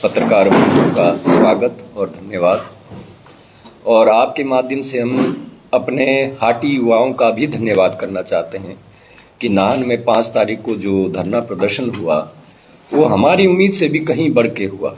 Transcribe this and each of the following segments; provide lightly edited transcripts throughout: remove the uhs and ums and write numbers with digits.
पत्रकार बंधुओं का स्वागत और धन्यवाद। और आपके माध्यम से हम अपने हाटी युवाओं का भी धन्यवाद करना चाहते हैं कि नाहन में 5 तारीख को जो धरना प्रदर्शन हुआ वो हमारी उम्मीद से भी कहीं बढ़ के हुआ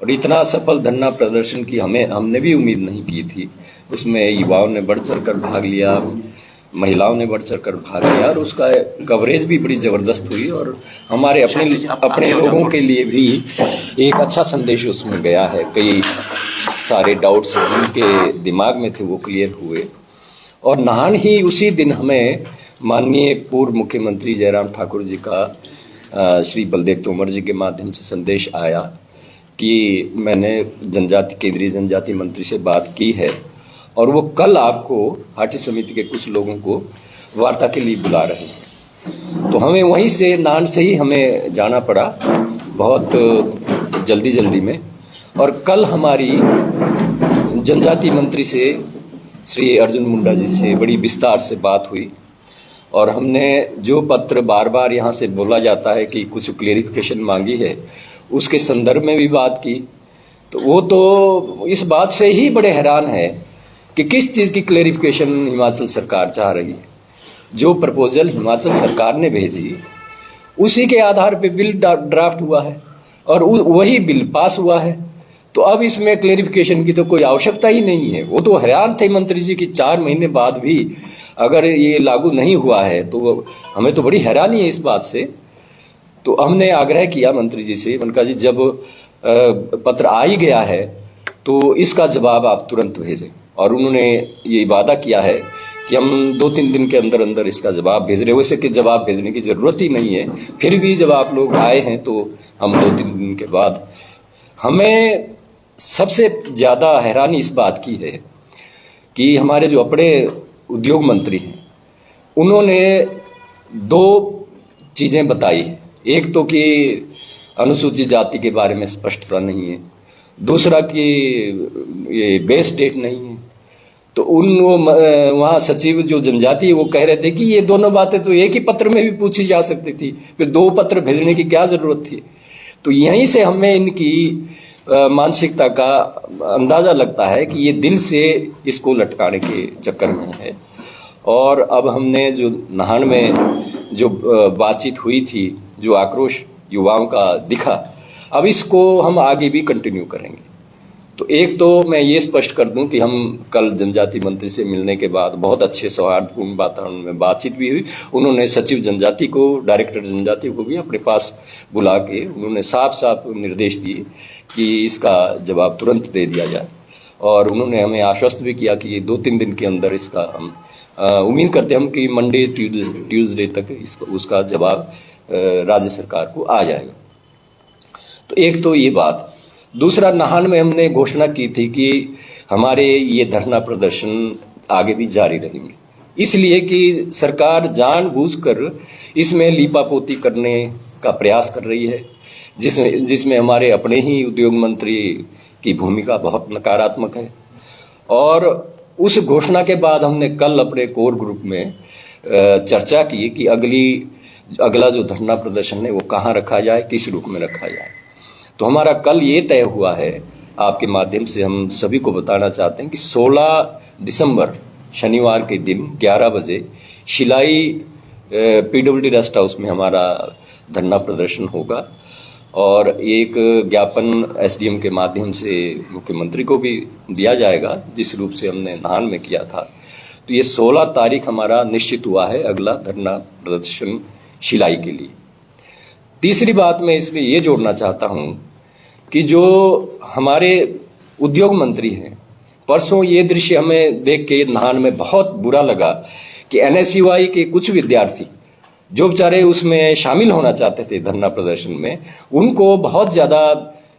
और इतना सफल धरना प्रदर्शन की हमने भी उम्मीद नहीं की थी। उसमें युवाओं ने बढ़ चढ़ कर भाग लिया, महिलाओं ने बढ़ चढ़ कर भाग लिया और उसका कवरेज भी बड़ी ज़बरदस्त हुई और हमारे अपने लोगों के लिए भी एक अच्छा संदेश उसमें गया है। कई सारे डाउट्स उनके दिमाग में थे वो क्लियर हुए और नाहन ही उसी दिन हमें माननीय पूर्व मुख्यमंत्री जयराम ठाकुर जी का श्री बलदेव तोमर जी के माध्यम से संदेश आया कि मैंने केंद्रीय जनजाति मंत्री से बात की है और वो कल आपको हाटी समिति के कुछ लोगों को वार्ता के लिए बुला रहे हैं। तो हमें वहीं से नाहन से ही हमें जाना पड़ा बहुत जल्दी में और कल हमारी जनजाति मंत्री से श्री अर्जुन मुंडा जी से बड़ी विस्तार से बात हुई और हमने जो पत्र बार बार यहाँ से बोला जाता है कि कुछ क्लेरिफिकेशन मांगी है उसके संदर्भ में भी बात की। तो वो तो इस बात से ही बड़े हैरान है कि किस चीज़ की क्लेरिफिकेशन हिमाचल सरकार चाह रही है। जो प्रपोजल हिमाचल सरकार ने भेजी उसी के आधार पे बिल ड्राफ्ट हुआ है और वही बिल पास हुआ है। तो अब इसमें क्लेरिफिकेशन की तो कोई आवश्यकता ही नहीं है। वो तो हैरान थे मंत्री जी कि 4 महीने बाद भी अगर ये लागू नहीं हुआ है तो हमें तो बड़ी हैरानी है इस बात से। तो हमने आग्रह किया मंत्री जी से, उनका जी जब पत्र आ ही गया है तो इसका जवाब आप तुरंत भेजें और उन्होंने ये वादा किया है कि हम 2-3 दिन के अंदर अंदर इसका जवाब भेज रहे हैं। वैसे कि जवाब भेजने की ज़रूरत ही नहीं है, फिर भी जब आप लोग आए हैं तो हम 2-3 दिन के बाद। हमें सबसे ज़्यादा हैरानी इस बात की है कि हमारे जो अपने उद्योग मंत्री हैं उन्होंने 2 चीज़ें बताई है। एक तो कि अनुसूचित जाति के बारे में स्पष्टता नहीं है, दूसरा कि ये बेस डेट नहीं है। तो वहाँ सचिव जो जनजाति है वो कह रहे थे कि ये दोनों बातें तो एक ही पत्र में भी पूछी जा सकती थी, फिर 2 पत्र भेजने की क्या ज़रूरत थी। तो यहीं से हमें इनकी मानसिकता का अंदाज़ा लगता है कि ये दिल से इसको लटकाने के चक्कर में है। और अब हमने जो नाहन में जो बातचीत हुई थी, जो आक्रोश युवाओं का दिखा, अब इसको हम आगे भी कंटिन्यू करेंगे। तो एक तो मैं ये स्पष्ट कर दूं कि हम कल जनजाति मंत्री से मिलने के बाद बहुत अच्छे सौहार्दपूर्ण वातावरण में बातचीत भी हुई। उन्होंने सचिव जनजाति को, डायरेक्टर जनजाति को भी अपने पास बुला के उन्होंने साफ निर्देश दिए कि इसका जवाब तुरंत दे दिया जाए और उन्होंने हमें आश्वस्त भी किया कि 2-3 दिन के अंदर इसका हम उम्मीद करते हैं कि मंडे ट्यूसडे तक उसका जवाब राज्य सरकार को आ जाएगा। तो एक तो ये बात। दूसरा, नाहन में हमने घोषणा की थी कि हमारे ये धरना प्रदर्शन आगे भी जारी रहेंगे, इसलिए कि सरकार जानबूझकर इसमें लीपापोती करने का प्रयास कर रही है, जिसमें हमारे अपने ही उद्योग मंत्री की भूमिका बहुत नकारात्मक है। और उस घोषणा के बाद हमने कल अपने कोर ग्रुप में चर्चा की कि अगला जो धरना प्रदर्शन है वो कहाँ रखा जाए, किस रूप में रखा जाए। तो हमारा कल ये तय हुआ है, आपके माध्यम से हम सभी को बताना चाहते हैं कि 16 दिसंबर शनिवार के दिन 11 बजे शिलाई PWD रेस्ट हाउस में हमारा धरना प्रदर्शन होगा और एक ज्ञापन SDM के माध्यम से मुख्यमंत्री को भी दिया जाएगा, जिस रूप से हमने नाहन में किया था। तो ये 16 तारीख हमारा निश्चित हुआ है अगला धरना प्रदर्शन शिलाई के लिए। तीसरी बात मैं इसमें ये जोड़ना चाहता हूँ कि जो हमारे उद्योग मंत्री हैं, परसों ये दृश्य हमें देख के नाहन में बहुत बुरा लगा कि NSUI के कुछ विद्यार्थी जो बेचारे उसमें शामिल होना चाहते थे धरना प्रदर्शन में, उनको बहुत ज़्यादा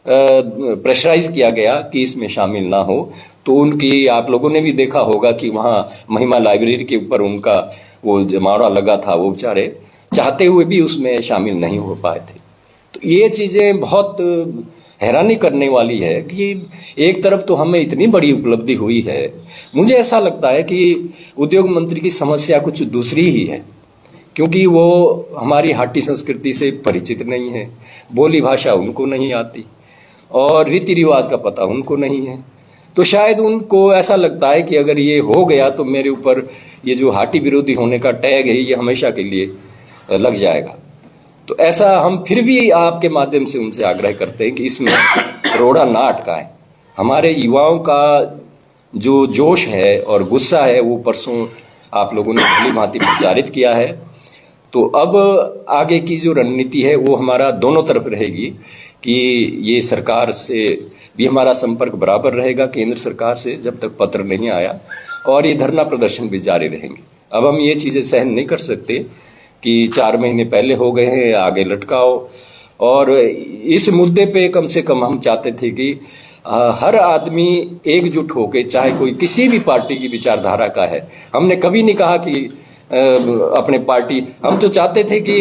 प्रेशराइज किया गया कि इसमें शामिल ना हो। तो उनकी आप लोगों ने भी देखा होगा कि वहाँ महिमा लाइब्रेरी के ऊपर उनका वो जमावड़ा लगा था, वो बेचारे चाहते हुए भी उसमें शामिल नहीं हो पाए थे। तो ये चीज़ें बहुत हैरानी करने वाली है कि एक तरफ तो हमें इतनी बड़ी उपलब्धि हुई है, मुझे ऐसा लगता है कि उद्योग मंत्री की समस्या कुछ दूसरी ही है, क्योंकि वो हमारी हाटी संस्कृति से परिचित नहीं है, बोली भाषा उनको नहीं आती। और रीति रिवाज का पता उनको नहीं है। तो शायद उनको ऐसा लगता है कि अगर ये हो गया तो मेरे ऊपर ये जो हाटी विरोधी होने का टैग है ये हमेशा के लिए लग जाएगा। तो ऐसा हम फिर भी आपके माध्यम से उनसे आग्रह करते हैं कि इसमें रोड़ा ना अटकाएं। हमारे युवाओं का जो जोश है और गुस्सा है वो परसों आप लोगों ने भली भांति प्रचारित किया है। तो अब आगे की जो रणनीति है वो हमारा दोनों तरफ रहेगी कि ये सरकार से भी हमारा संपर्क बराबर रहेगा, केंद्र सरकार से जब तक पत्र नहीं आया, और ये धरना प्रदर्शन भी जारी रहेंगे। अब हम ये चीज़ें सहन नहीं कर सकते कि 4 महीने पहले हो गए हैं, आगे लटकाओ। और इस मुद्दे पे कम से कम हम चाहते थे कि हर आदमी एकजुट होकर, चाहे कोई किसी भी पार्टी की विचारधारा का है, हमने कभी नहीं कहा कि अपने पार्टी, हम तो चाहते थे कि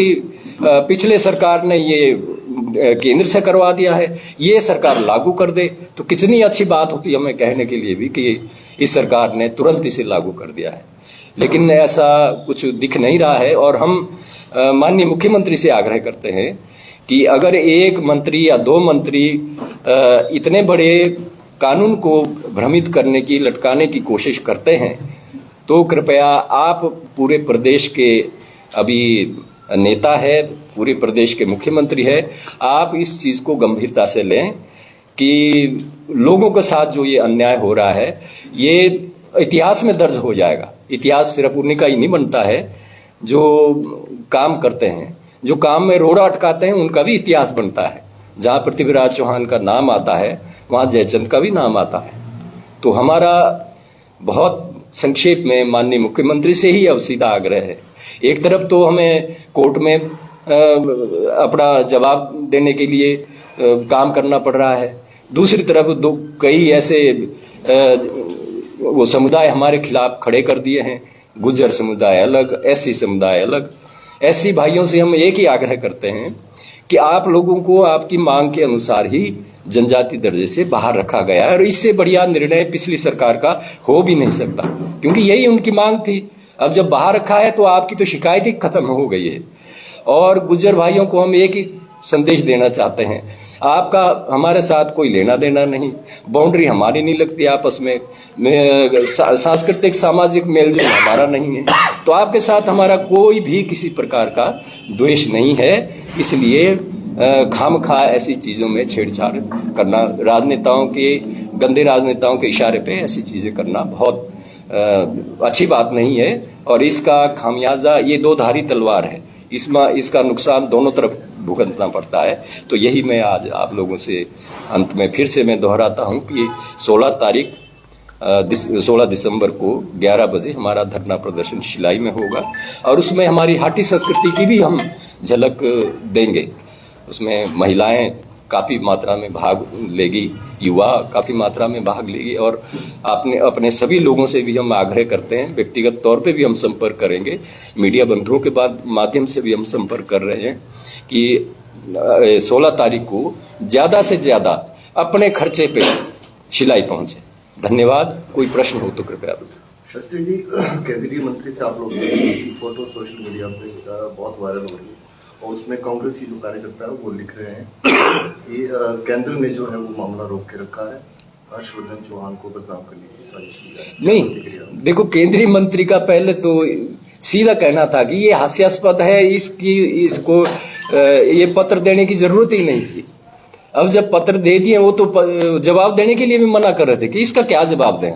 पिछले सरकार ने ये केंद्र से करवा दिया है, ये सरकार लागू कर दे तो कितनी अच्छी बात होती हमें कहने के लिए भी कि इस सरकार ने तुरंत इसे लागू कर दिया है। लेकिन ऐसा कुछ दिख नहीं रहा है। और हम माननीय मुख्यमंत्री से आग्रह करते हैं कि अगर एक मंत्री या 2 मंत्री इतने बड़े कानून को भ्रमित करने की, लटकाने की कोशिश करते हैं तो कृपया आप पूरे प्रदेश के अभी नेता है, पूरे प्रदेश के मुख्यमंत्री है, आप इस चीज़ को गंभीरता से लें कि लोगों के साथ जो ये अन्याय हो रहा है ये इतिहास में दर्ज हो जाएगा। इतिहास सिर्फ उन्हीं का ही नहीं बनता है जो काम करते हैं, जो काम में रोड़ा अटकाते हैं, उनका भी इतिहास बनता है। जहाँ पृथ्वीराज चौहान का नाम आता है वहाँ जयचंद का भी नाम आता है। तो हमारा बहुत संक्षेप में माननीय मुख्यमंत्री से ही अब सीधा आग्रह है, एक तरफ तो हमें कोर्ट में अपना जवाब देने के लिए काम करना पड़ रहा है, दूसरी तरफ कई ऐसे वो समुदाय हमारे खिलाफ खड़े कर दिए हैं, गुज्जर समुदाय अलग, एससी समुदाय अलग। एससी भाइयों से हम एक ही आग्रह करते हैं कि आप लोगों को आपकी मांग के अनुसार ही जनजाति दर्जे से बाहर रखा गया है, और इससे बढ़िया निर्णय पिछली सरकार का हो भी नहीं सकता, क्योंकि यही उनकी मांग थी। अब जब बाहर रखा है तो आपकी तो शिकायत ही खत्म हो गई है। और गुज्जर भाइयों को हम एक ही संदेश देना चाहते हैं, आपका हमारे साथ कोई लेना देना नहीं, बाउंड्री हमारी नहीं लगती आपस में, सांस्कृतिक सामाजिक मेलजोल हमारा नहीं है, तो आपके साथ हमारा कोई भी किसी प्रकार का द्वेष नहीं है। इसलिए खामखा ऐसी चीज़ों में छेड़छाड़ करना, राजनेताओं के, गंदे राजनेताओं के इशारे पे ऐसी चीज़ें करना बहुत अच्छी बात नहीं है। और इसका खामियाजा ये 2 धारी तलवार है, इसका नुकसान दोनों तरफ भुगतना पड़ता है। तो यही मैं आज आप लोगों से अंत में फिर से मैं दोहराता हूं कि 16 दिसंबर को 11 बजे हमारा धरना प्रदर्शन शिलाई में होगा, और उसमें हमारी हाटी संस्कृति की भी हम झलक देंगे। उसमें महिलाएं काफ़ी मात्रा में भाग लेगी, युवा काफ़ी मात्रा में भाग लेगी, और अपने सभी लोगों से भी हम आग्रह करते हैं, व्यक्तिगत तौर पे भी हम संपर्क करेंगे, मीडिया बंधुओं के माध्यम से भी हम संपर्क कर रहे हैं कि 16 तारीख को ज़्यादा से ज़्यादा अपने खर्चे पे शिलाई पहुँचे। धन्यवाद। कोई प्रश्न हो तो कृपया। शास्त्री जी, केंद्रीय मंत्री से आप लोग की फोटो सोशल मीडिया पे बहुत वायरल हो रही है, और उसमें कांग्रेसी जो कार्यकर्ता है वो लिख रहे हैं कि केंद्र में जो है वो मामला रोक के रखा है, हर्षवर्धन चौहान को बदनाम करने की साजिश की जाए। नहीं, देखो, केंद्रीय मंत्री का पहले तो सीधा कहना था कि ये हास्यास्पद है, इसको ये पत्र देने की जरूरत ही नहीं थी। अब जब पत्र दे दिए, वो तो जवाब देने के लिए भी मना कर रहे थे कि इसका क्या जवाब दें,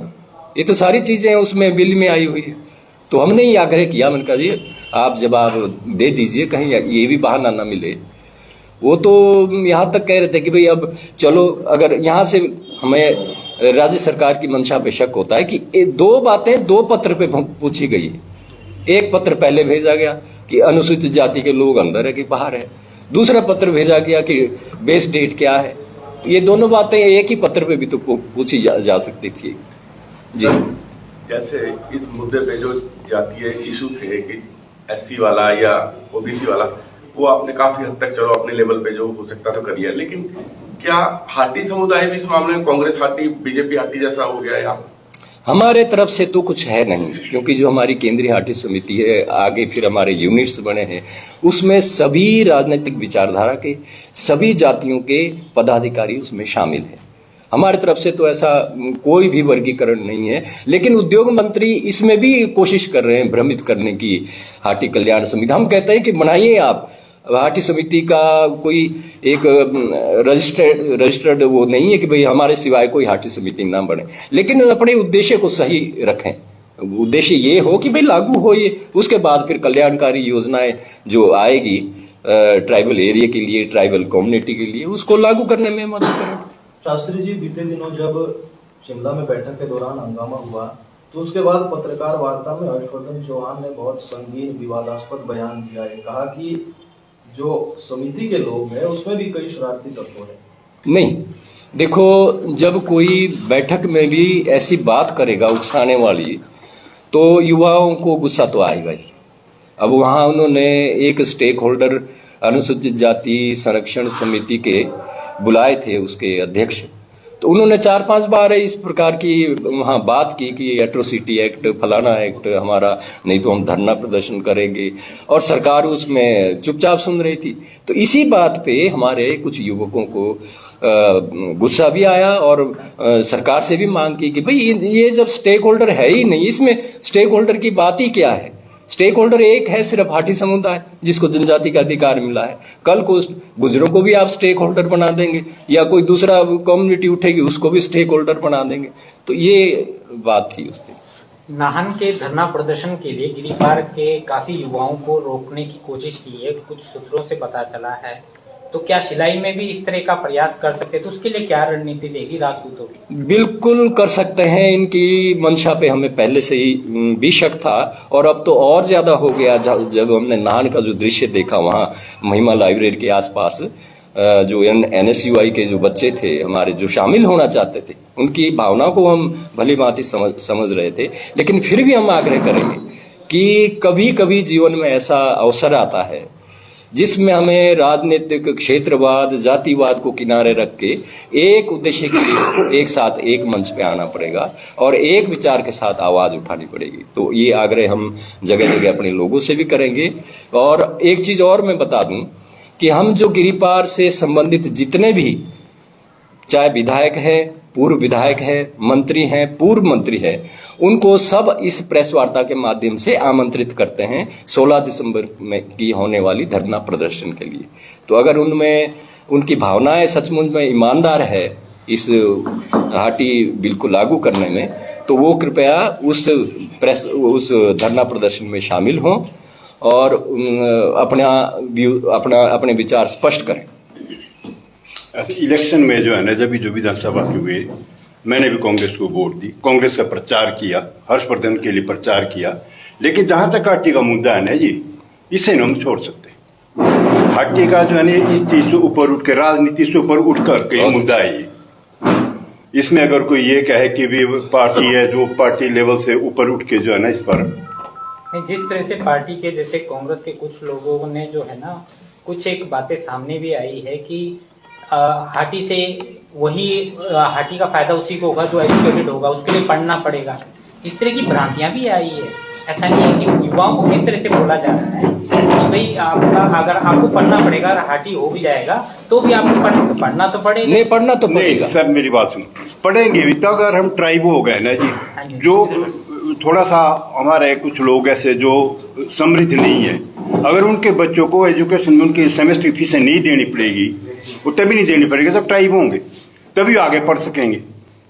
ये तो सारी चीजें उसमें बिल में आई हुई है। तो हमने ही आग्रह किया, मैंने कहा जी आप जवाब दे दीजिए, कहीं ये भी बहाना ना मिले। वो तो यहाँ तक कह रहे थे कि भाई अब चलो, अगर यहाँ से हमें राज्य सरकार की मंशा पे शक होता है कि 2 बातें 2 पत्र पे पूछी गई है। एक पत्र पहले भेजा गया कि अनुसूचित जाति के लोग अंदर है कि बाहर है, दूसरा पत्र भेजा गया कि बेस डेट क्या है। ये दोनों बातें एक ही पत्र पे भी तो पूछी जा सकती थी जी। जैसे इस मुद्दे पे जो जातीय इशू थे कि एससी वाला या ओबीसी वाला, वो आपने काफी हद तक चलो अपने लेवल पे जो हो सकता तो करिए, लेकिन क्या हाटी समुदाय भी इस मामले में कांग्रेस हाटी बीजेपी हाटी जैसा हो गया या? हमारे तरफ से तो कुछ है नहीं, क्योंकि जो हमारी केंद्रीय हाटी समिति है, आगे फिर हमारे यूनिट्स बने हैं, उसमें सभी राजनीतिक विचारधारा के, सभी जातियों के पदाधिकारी उसमें शामिल हैं। हमारी तरफ से तो ऐसा कोई भी वर्गीकरण नहीं है, लेकिन उद्योग मंत्री इसमें भी कोशिश कर रहे हैं भ्रमित करने की हाटी कल्याण समिति। हम कहते हैं कि बनाइए आप हाटी समिति का कोई एक रजिस्टर्ड वो नहीं है कि भाई हमारे सिवाय कोई हाटी समिति ना बने, लेकिन अपने उद्देश्य को सही रखें। उद्देश्य ये हो कि भाई लागू हो ये, उसके बाद फिर कल्याणकारी योजनाएं जो आएगी ट्राइबल एरिया के लिए, ट्राइबल कम्युनिटी के लिए, उसको लागू करने में मदद करें। शास्त्री जी, बीते दिनों जब शिमला में बैठक के दौरान हंगामा हुआ तो उसके बाद पत्रकार वार्ता में हर्षवर्धन चौहान ने बहुत संगीन विवादास्पद बयान दिया है। कहा कि जो समिति के लोग हैं उसमें भी कई शरारती तत्व हैं। नहीं, देखो, जब कोई बैठक में भी ऐसी बात करेगा उकसाने वाली, तो युवाओं को गुस्सा तो आएगा ही। अब वहाँ उन्होंने एक स्टेक होल्डर अनुसूचित जाति संरक्षण समिति के बुलाए थे, उसके अध्यक्ष, तो उन्होंने 4-5 बार इस प्रकार की वहाँ बात की कि एट्रोसिटी एक्ट, फलाना एक्ट हमारा, नहीं तो हम धरना प्रदर्शन करेंगे, और सरकार उसमें चुपचाप सुन रही थी। तो इसी बात पे हमारे कुछ युवकों को गुस्सा भी आया और सरकार से भी मांग की कि भाई ये जब स्टेक होल्डर है ही नहीं, इसमें स्टेक होल्डर की बात ही क्या है। स्टेक होल्डर एक है सिर्फ हाटी समुदाय, जिसको जनजाति का अधिकार मिला है। कल को गुजरों को भी आप स्टेक होल्डर बना देंगे, या कोई दूसरा कम्युनिटी उठेगी उसको भी स्टेक होल्डर बना देंगे। तो ये बात थी उस दिन। नाहन के धरना प्रदर्शन के लिए गिरिपार के काफी युवाओं को रोकने की कोशिश की है, कुछ सूत्रों से पता चला है। तो क्या शिलाई में भी इस तरह का प्रयास कर सकते हैं? तो उसके लिए क्या रणनीति रहेगी राजपूतों की? बिल्कुल कर सकते हैं। इनकी मंशा पे हमें पहले से ही भी शक था, और अब तो और ज्यादा हो गया जब हमने नाहन का जो दृश्य देखा, वहाँ महिमा लाइब्रेरी के आसपास जो NSUI के जो बच्चे थे हमारे, जो शामिल होना चाहते थे, उनकी भावनाओं को हम भली भांति समझ रहे थे। लेकिन फिर भी हम आग्रह करेंगे कि कभी कभी जीवन में ऐसा अवसर आता है जिसमें हमें राजनीतिक क्षेत्रवाद, जातिवाद को किनारे रख के एक उद्देश्य के लिए एक साथ एक मंच पे आना पड़ेगा और एक विचार के साथ आवाज उठानी पड़ेगी। तो ये आग्रह हम जगह जगह अपने लोगों से भी करेंगे। और एक चीज और मैं बता दूं कि हम जो गिरिपार से संबंधित जितने भी, चाहे विधायक है, पूर्व विधायक है, मंत्री हैं, पूर्व मंत्री हैं, उनको सब इस प्रेस वार्ता के माध्यम से आमंत्रित करते हैं 16 दिसंबर में की होने वाली धरना प्रदर्शन के लिए। तो अगर उनमें उनकी भावनाएं सचमुच में ईमानदार है इस हाटी बिल को लागू करने में, तो वो कृपया उस धरना प्रदर्शन में शामिल हों और अपने विचार स्पष्ट करें। इलेक्शन में जो है ना, जब जो विधानसभा के हुए, मैंने भी कांग्रेस को वोट दी, कांग्रेस का प्रचार किया, हर्षवर्धन के लिए प्रचार किया। लेकिन जहां तक हाटी का मुद्दा है ना जी, इसे हम छोड़ सकते। हाटी का जो है ना, इस चीज से ऊपर उठ के, राजनीति से ऊपर उठ कर के मुद्दा है ये। इसमें अगर कोई ये कहे कि भी पार्टी है जो पार्टी लेवल से ऊपर उठ के जो है ना, इस पर जिस तरह से पार्टी के, जैसे कांग्रेस के कुछ लोगों ने जो है ना, कुछ एक बातें सामने भी आई है कि हाटी से वही हाटी का फायदा उसी को होगा जो एजुकेटेड होगा, उसके लिए पढ़ना पड़ेगा। इस तरह की भ्रांतियां भी आई है। ऐसा नहीं है कि युवाओं को किस तरह से बोला जा रहा है कि भाई आपका, अगर आपको पढ़ना पड़ेगा, हाटी हो भी जाएगा तो भी आपको पढ़ना तो पड़ेगा। नहीं, पढ़ना तो पड़ेगा। सर मेरी बात सुनो, पढ़ेंगे भी तो अगर हम ट्राइब हो गए ना जी, जो थोड़ा सा हमारे कुछ लोग ऐसे जो समृद्ध नहीं है, अगर उनके बच्चों को एजुकेशन में उनकी सेमेस्टर फीसें नहीं देनी पड़ेगी, वो तभी नहीं देनी पड़ेगी जब ट्राइब होंगे, तभी आगे पढ़ सकेंगे,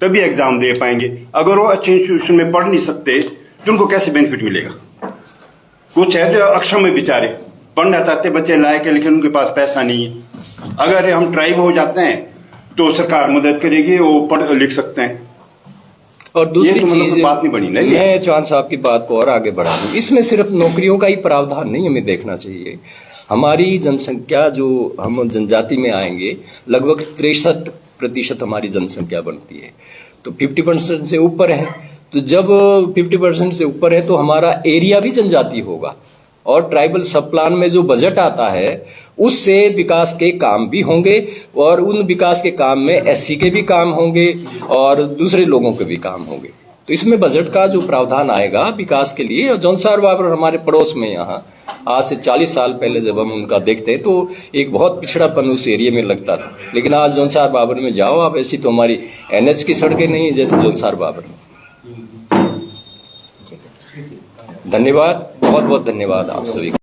तभी एग्जाम दे पाएंगे। अगर वो अच्छे इंस्टीट्यूशन में पढ़ नहीं सकते तो उनको कैसे बेनिफिट मिलेगा? कुछ है जो अक्षम में बेचारे पढ़ना चाहते बच्चे लायक है, लेकिन उनके पास पैसा नहीं है। अगर हम ट्राइब हो जाते हैं तो सरकार मदद करेगी, वो पढ़ लिख सकते हैं। और दूसरी चीज, बात नहीं बनी ना, मैं चौहान साहब की बात को और आगे बढ़ा दूं, इसमें सिर्फ नौकरियों का ही प्रावधान नहीं हमें देखना चाहिए। हमारी जनसंख्या, जो हम जनजाति में आएंगे, लगभग 63% हमारी जनसंख्या बनती है, तो 50% से ऊपर है। तो जब 50% से ऊपर है तो हमारा एरिया भी जनजाति होगा, और ट्राइबल सब प्लान में जो बजट आता है उससे विकास के काम भी होंगे, और उन विकास के काम में SC के भी काम होंगे और दूसरे लोगों के भी काम होंगे। तो इसमें बजट का जो प्रावधान आएगा विकास के लिए, और जौनसार बाबर हमारे पड़ोस में यहाँ आज से 40 साल पहले जब हम उनका देखते हैं तो एक बहुत पिछड़ापन उस एरिया में लगता था, लेकिन आज जौनसार बाबर में जाओ आप, ऐसी तो हमारी NH की सड़कें नहीं जैसे जौनसार बाबर में। धन्यवाद, बहुत बहुत धन्यवाद आप सभी।